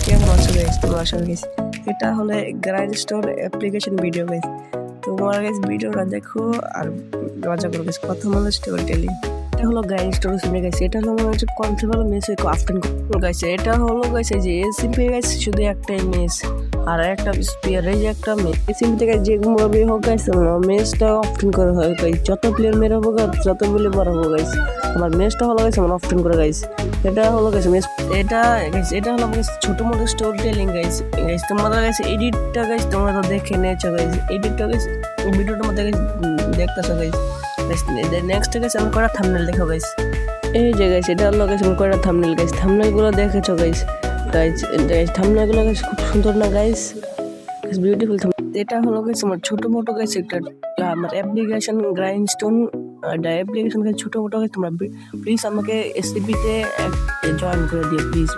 কেমন আছো গাইস? তোমরা আশা করি এটা হলো গ্রাইন্ডস্টোন অ্যাপ্লিকেশন ভিডিও গাইস। তোমরা গাইস ভিডিওটা দেখো আর মজা করো গাইস। প্রথম হলো স্টোরি টেলিং। এটা হলো গ্রাইন্ডস্টোন শুনে গাইস। এটা হলো আমার হচ্ছে কনসেপ্ট মেস আফটার গাইস। এটা হলো গাইস এই যে সিম্পল গাইস শুধু একটাই মেস আর একটা স্পিয়ার এই যে একটা মেস সিম্পল থেকে যে মুভি হোক গাইস মেসটা অফটিন করে হয় গাইস। যত প্লেয়ার মেরে হোক যত বলে বড় হোক গাইস আমার মেসটা হলো গাইস আমার অফটিন করে গাইস। এটা হলো গাইস মেস এটা গাইস এটা হলো গাইস ছোট মোটো স্টোরি টেলিং গাইস। গাইস তোমরা গাইস এডিটটা গাইস তোমরা তো দেখে নিয়েছো গাইস। এডিটটা গাইস ভিডিওটার মধ্যে গাইস দেখতেছো গাইস। নেক্সট গাইস আমি করা থাম্বনেল দেখো গাইস। এই যে গাইস এটা হলো গাইস আমি করা থাম্বনেল গাইস। থাম্বনেলগুলো দেখেছো গাইস। গাইস থাম্বনেলগুলো গাইস খুব সুন্দর না গাইস? বিউটিফুল। এটা হলো গাইস আমার ছোট মোটো গাইস একটা আমার অ্যাপ্লিকেশন গ্রাইন্ডস্টোন অ্যাপ্লিকেশন গাইস ছোট মোটো গাইস। তোমরা প্লিজ আমাকে এসসিপি তে জয়েন করে দিও প্লিজ।